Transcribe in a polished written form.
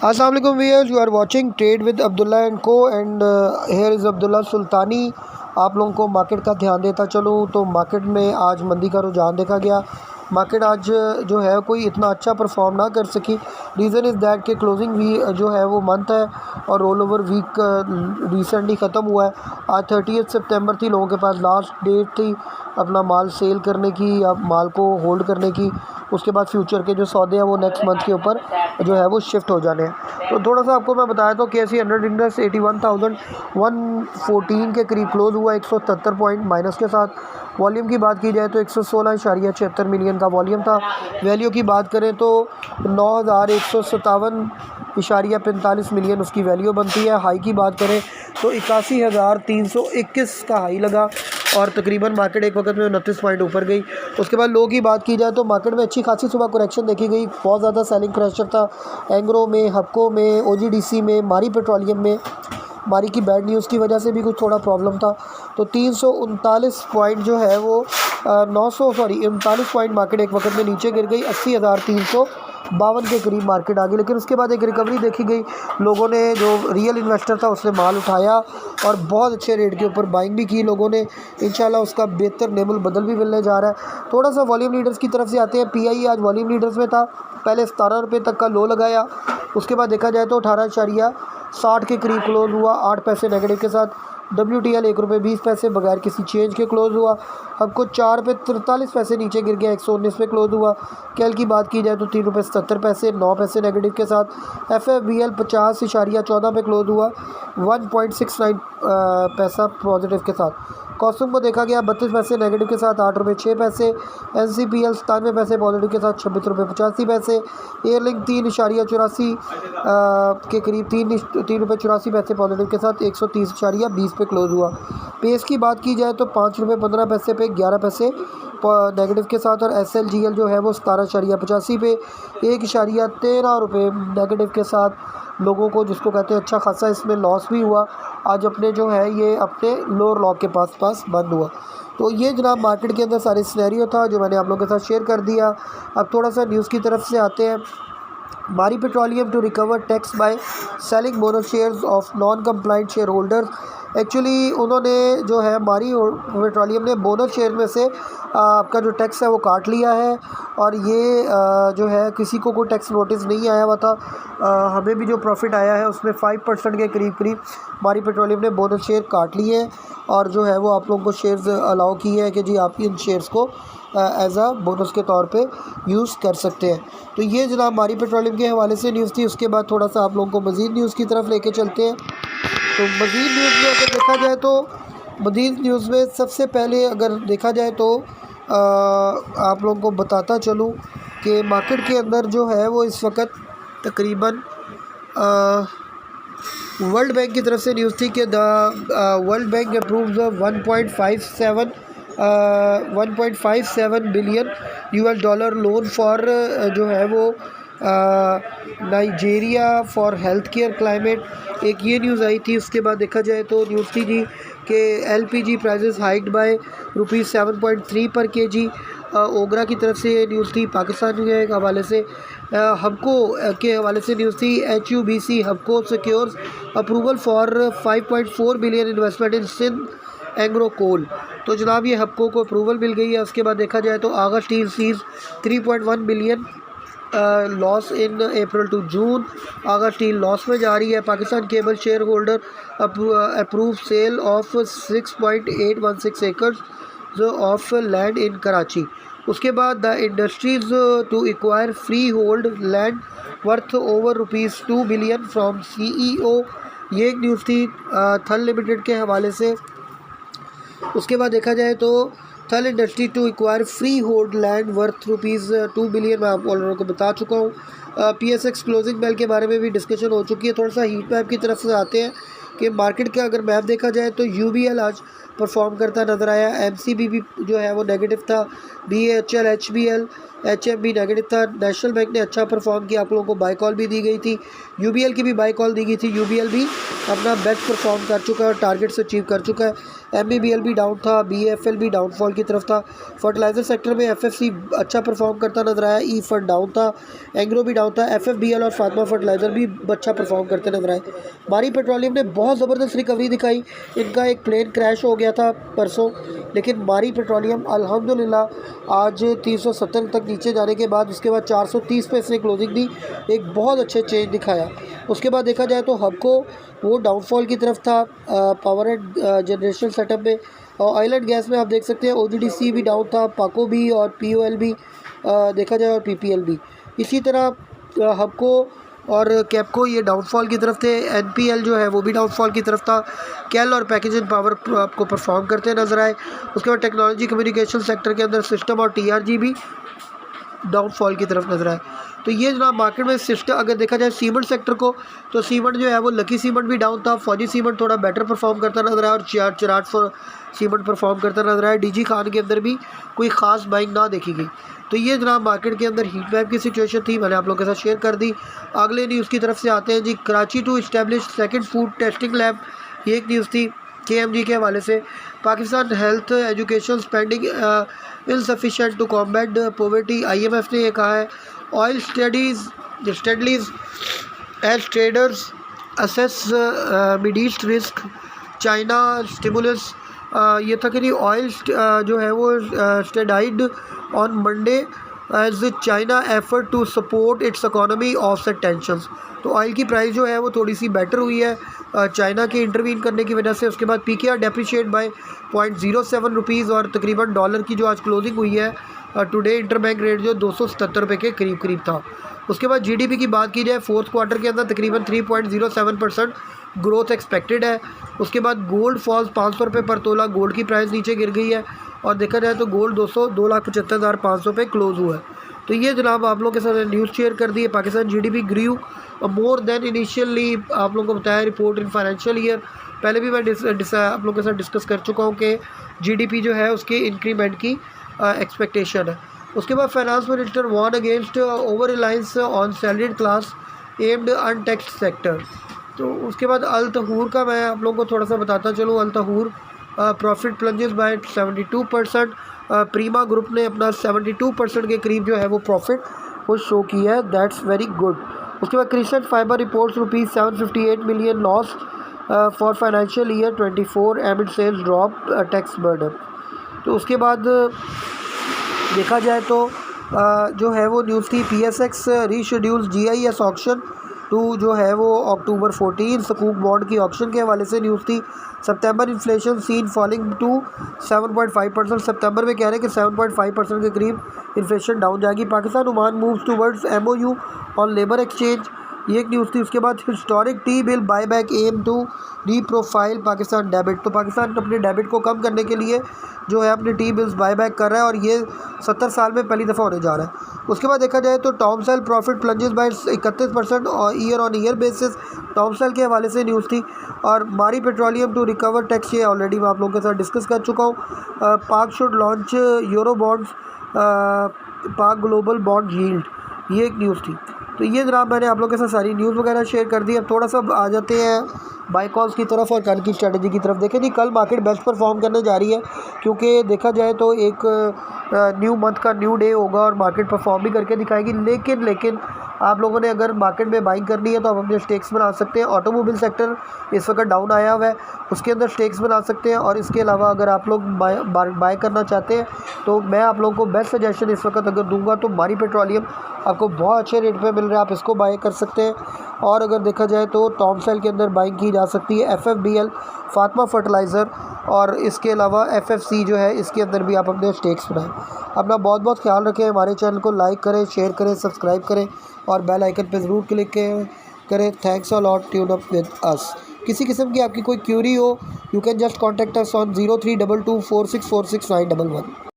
अस्सलाम वालेकुम viewers, you are watching trade with Abdullah and co and here is Abdullah Sultani. आप लोगों को मार्केट का ध्यान देता चलूँ तो मार्केट में आज मंदी का रुझान देखा गया। मार्केट आज जो है कोई इतना अच्छा परफॉर्म ना कर सकी। रीज़न इज़ दैट कि क्लोजिंग वी जो है वो मंथ है और रोल ओवर वीक रिसेंटली ख़त्म हुआ है। आज 30 सितंबर थी, लोगों के पास लास्ट डेट थी अपना माल सेल करने की या माल को होल्ड करने की। उसके बाद फ्यूचर के जो सौदे हैं वो नेक्स्ट मंथ के ऊपर जो है वो शिफ्ट हो जाने हैं। तो थोड़ा सा आपको मैं बताया तो KSE 100 इंडेक्स 81,114 के करीब क्लोज हुआ, 177 पॉइंट माइनस के साथ। वॉल्यूम की बात की जाए तो 116.76 मिलियन का वॉल्यूम था। वैल्यू की बात करें तो 9,157.45 मिलियन उसकी वैल्यू बनती है। हाई की बात करें तो 81,321 का हाई लगा और तकरीबन मार्केट एक वक्त में 29 पॉइंट ऊपर गई। उसके बाद लो की बात की जाए तो मार्केट में अच्छी खासी सुबह करेक्शन देखी गई। बहुत ज़्यादा सेलिंग प्रेशर था एंग्रो में, हपको में, OGDC में, मारी पेट्रोलियम में। मारी की बैड न्यूज़ की वजह से भी कुछ थोड़ा प्रॉब्लम था। तो 339 पॉइंट जो है वो 39 पॉइंट मार्केट एक वक्त में नीचे गिर गई। 80,352 के करीब मार्केट आ गई। लेकिन उसके बाद एक रिकवरी देखी गई। लोगों ने, जो रियल इन्वेस्टर था उसने माल उठाया और बहुत अच्छे रेट के ऊपर बाइंग भी की लोगों ने। इंशाल्लाह उसका बेहतर नेमुल बदल भी मिलने जा रहा है। थोड़ा सा वॉल्यूम लीडर्स की तरफ से आते हैं। PI आज वॉल्यूम लीडर्स में था, पहले 17 रुपये तक का लो लगाया। उसके बाद देखा जाए तो 18.60 के करीब क्लोज हुआ, 8 पैसे नेगेटिव के साथ। WTL 1 रुपये 20 पैसे बगैर किसी चेंज के क्लोज हुआ। हमको 4 रुपये 43 पैसे नीचे गिर गया, 119 पे क्लोज हुआ। कैल की बात की जाए तो 3 रुपये 77 पैसे, 9 पैसे नेगेटिव के साथ। FFBL 50.14 पे क्लोज हुआ, 1.69 पैसा पॉजिटिव के साथ। कॉस्टूम को देखा गया 32 पैसे नेगेटिव के साथ, 8 रुपये 6 पैसे। NCPL 97 पैसे पॉजिटिव के साथ, 26 रुपये 85 पैसे। एयरलिंक 3.84 के करीब, 3 रुपये 84 पैसे पॉजिटिव के साथ, 130.20 पे क्लोज हुआ। पेस की बात की जाए तो 5 रुपये 15 पैसे पे 11 पैसे नेगेटिव के साथ। और SLGL जो है वो 17.85 पे 1.13 रुपये नेगेटिव के साथ। लोगों को, जिसको कहते हैं अच्छा खासा इसमें लॉस भी हुआ। आज अपने जो है ये अपने लोअर लॉक के पास बंद हुआ। तो ये जनाब मार्केट के अंदर सारे सिनेरियो था जो मैंने आप लोगों के साथ शेयर कर दिया। अब थोड़ा सा न्यूज़ की तरफ से आते हैं। Mari petroleum to recover tax by selling bonus shares of non compliant shareholders. Actually उन्होंने जो है मारी पेट्रोलियम ने बोनस शेयर में से आपका जो टैक्स है वो काट लिया है। और ये जो है किसी को कोई टैक्स नोटिस नहीं आया हुआ था। हमें भी जो प्रॉफिट आया है उसमें 5% के करीब मारी पेट्रोलियम ने बोनस शेयर काट लिए हैं और जो है वो आप लोगों को शेयर्स अलाउ किए हैं कि जी आप इन शेयर्स को एज आ बोनस के तौर पे यूज़ कर सकते हैं। तो ये जनाब मारी पेट्रोलियम के हवाले से न्यूज़ थी। उसके बाद थोड़ा सा आप लोगों को मज़ीद न्यूज़ की तरफ लेके चलते हैं। तो मज़ीद न्यूज़ में अगर देखा जाए तो मज़ीद न्यूज़ में सबसे पहले अगर देखा जाए तो आप लोगों को बताता चलूँ कि मार्केट के अंदर जो है वो इस वक्त तकरीबन वर्ल्ड बैंक की तरफ से न्यूज़ थी कि world bank approves 1.57 billion US$ loan for जो है वो Nigeria for health care climate. एक ये न्यूज़ आई थी। उसके बाद देखा जाए तो न्यूज़ थी जी कि LPG प्राइसेस हाइक्ड बाय ₹7.3 पर kg। ओगरा की तरफ से ये न्यूज़ थी। पाकिस्तान के हवाले से हबको के हवाले से न्यूज़ थी। HUBC Hubco secures approval for 5.4 billion investment in Sindh Engro coal. तो जनाब ये हबको को अप्रूवल मिल गई है। उसके बाद देखा जाए तो Agha steel sees 3.1 billion loss in April to June. Agha steel loss में जा रही है। Pakistan cable shareholder approve sale of 6.816 acre of land in Karachi. उसके बाद the industries to acquire freehold land worth over ₹2 billion from CEO। ये एक news थी थल लिमिटेड के हवाले से। उसके बाद देखा जाए तो Thal industry to acquire freehold land worth ₹2 billion मैं आप लोगों को बता चुका हूँ। PSX क्लोजिंग बेल के बारे में भी डिस्कशन हो चुकी है। थोड़ा सा हीट मैप की तरफ से आते हैं कि मार्केट का अगर मैप देखा जाए तो यूबीएल आज परफॉर्म करता नज़र आया, एमसीबी भी जो है वो नेगेटिव था, बीएचएल, एचबीएल, एचएमबी नेगेटिव था। नेशनल बैंक ने अच्छा परफॉर्म किया, आप लोगों को बाय कॉल भी दी गई थी, यूबीएल की भी बाय कॉल दी गई थी। यूबीएल भी अपना बेस्ट परफॉर्म कर चुका है और टारगेट से अचीव कर चुका है। एमबीबीएल भी डाउन था, बीएफएल भी डाउनफॉल की तरफ था। फर्टिलाइजर सेक्टर में एफएफसी अच्छा परफॉर्म करता नजर आया, ई फंड डाउन था, एंग्रो भी डाउन था, एफएफबीएल और फातिमा फर्टिलाइजर भी अच्छा परफॉर्म करते नजर आए। मारी पेट्रोलियम ने बहुत ज़बरदस्त रिकवरी दिखाई, इनका एक प्लेन क्रैश हो गया था परसों, लेकिन मारी पेट्रोलियम अल्हम्दुलिल्लाह आज 370 तक नीचे जाने के बाद उसके बाद 430 पे इसने क्लोजिंग दी, एक बहुत अच्छे चेंज दिखाया। उसके बाद देखा जाए तो हबको वो डाउनफॉल की तरफ था पावर एंड जनरेशन सेटअप में। और ऑयल एंड गैस में आप देख सकते हैं ओजीडीसी भी डाउन था, पाको भी और पीओएल भी देखा जाए और पीपीएल भी। इसी तरह हबको और कैपको ये डाउनफॉल की तरफ थे, एनपीएल जो है वो भी डाउनफॉल की तरफ था। कैल और पैकेजिंग पावर आपको परफॉर्म करते नजर आए। उसके बाद टेक्नोलॉजी कम्युनिकेशन सेक्टर के अंदर सिस्टम और टीआरजी भी डाउनफॉल की तरफ नजर आए। तो ये जनाब मार्केट में सिस्टम अगर देखा जाए सीमेंट सेक्टर को, तो सीमेंट जो है वो लकी सीमेंट भी डाउन था, फौजी सीमेंट थोड़ा बेटर परफॉर्म करता नजर आया और चिराग सीमेंट परफॉर्म करता नजर आया। डीजी खान के अंदर भी कोई ख़ास बाइंग ना देखी गई। तो ये जनाब मार्केट के अंदर हीट मैप की सिचुएशन थी, मैंने आप लोगों के साथ शेयर कर दी। अगले न्यूज़ की तरफ से आते हैं जी। Karachi to establish second food testing lab, ये एक न्यूज़ थी केएमजी के हवाले से। Pakistan health education spending insufficient to combat poverty, IMF ने ये कहा है। Oil steadies as traders assess mid east risk, China stimulus, ये था कि ऑयल जो है वो steadied on Monday as China effort to support its economy offset tensions. तो ऑयल की प्राइस जो है वो थोड़ी सी बेटर हुई है चाइना के इंटरवीन करने की वजह से। उसके बाद पीकेआर डेप्रिशिएट बाय 0.07 रुपीज़ और तकरीबन डॉलर की जो आज क्लोजिंग हुई है टुडे इंटरबैंक रेट जो 277 रुपये के करीब था। उसके बाद जीडीपी की बात की जाए फोर्थ क्वार्टर के अंदर तकरीबन 3.07% ग्रोथ एक्सपेक्टेड है। उसके बाद गोल्ड फॉल्स 500 रुपये पर तोला, गोल्ड की प्राइस नीचे गिर गई है और देखा जाए तो गोल्ड 2,75,500 पे क्लोज हुआ है। तो ये जनाब आप लोगों के साथ न्यूज़ शेयर कर दी है। Pakistan GDP grew more than initially आप लोगों को बताया रिपोर्ट इन फाइनेंशियल ईयर। पहले भी मैं आप लोगों के साथ डिस्कस कर चुका हूँ कि जीडीपी जो है उसके इंक्रीमेंट की एक्सपेक्टेशन है। उसके बाद finance minister warn against over reliance on salaried class amid untaxed sector. तो उसके बाद अल तहूर का मैं आप लोगों को थोड़ा सा बताता चलूँ। अल Tahawwur profit plunges bye 72%, प्रीमा group ने अपना 72% के करीब जो है वो प्रॉफिट वो शो किया है, दैट्स वेरी गुड। उसके बाद crescent fibre reports ₹758 million loss for financial year 24 amid sales drop tax burden. तो उसके बाद देखा जाए तो जो है वो न्यूज़ थी पीएसएक्स रीशेड्यूल्स जीआईएस ऑक्शन टू जो है वो अक्टूबर 14, सकूक बॉन्ड की ऑक्शन के हवाले से न्यूज़ थी। सितंबर इन्फ्लेशन सीन फॉलिंग टू 7.5%, सितंबर में कह रहे हैं कि 7.5% के करीब इन्फ्लेशन डाउन जाएगी। Pakistan Oman moves towards MOU on labour exchange, ये एक न्यूज़ थी। उसके बाद historic T bill buyback aim to reprofile Pakistan डेबिट, तो पाकिस्तान अपने डेबिट को कम करने के लिए जो है अपने टी बिल्स बायबैक कर रहा है और ये 70 साल में पहली दफ़ा होने जा रहा है। उसके बाद देखा जाए तो TOMCL profit plunges by 31% और year on year basis, TOMCL के हवाले से न्यूज़ थी। और Mari petroleum to recover tax, ये ऑलरेडी मैं आप लोगों के साथ डिस्कस कर चुका हूँ। पाक शुड लॉन्च यूरो बॉन्ड्स, पाक ग्लोबल बॉन्ड यील्ड, ये एक न्यूज़ थी। तो ये जनाब मैंने आप लोगों के साथ सारी न्यूज़ वगैरह शेयर कर दी। अब थोड़ा सा आ जाते हैं बाय कॉल्स की तरफ और कल की स्ट्रेटजी की तरफ। देखें जी, कल मार्केट बेस्ट परफॉर्म करने जा रही है क्योंकि देखा जाए तो एक न्यू मंथ का न्यू डे होगा और मार्केट परफॉर्म भी करके दिखाएगी। लेकिन आप लोगों ने अगर मार्केट में बाइंग करनी है तो आप अपने स्टेक्स बना सकते हैं। ऑटोमोबाइल सेक्टर इस वक्त डाउन आया हुआ है, उसके अंदर स्टेक्स बना सकते हैं। और इसके अलावा अगर आप लोग बाय करना चाहते हैं तो मैं आप लोगों को बेस्ट सजेशन इस वक्त अगर दूंगा तो मारी पेट्रोलियम आपको बहुत अच्छे रेट पे मिल रहा है, आप इसको बाय कर सकते हैं। और अगर देखा जाए तो टॉम सेल के अंदर बाइंग की जा सकती है, एफएफबीएल, फातिमा फर्टिलाइज़र और इसके अलावा एफएफसी जो है इसके अंदर भी आप अपने स्टेक्स बनाएं। अपना बहुत बहुत ख्याल रखें। हमारे चैनल को लाइक करें, शेयर करें, सब्सक्राइब करें और बेल आइकन पे ज़रूर क्लिक करें। Thanks a lot, tune up with us. किसी किस्म की आपकी कोई क्यूरी हो, you can just contact us on 032246469111।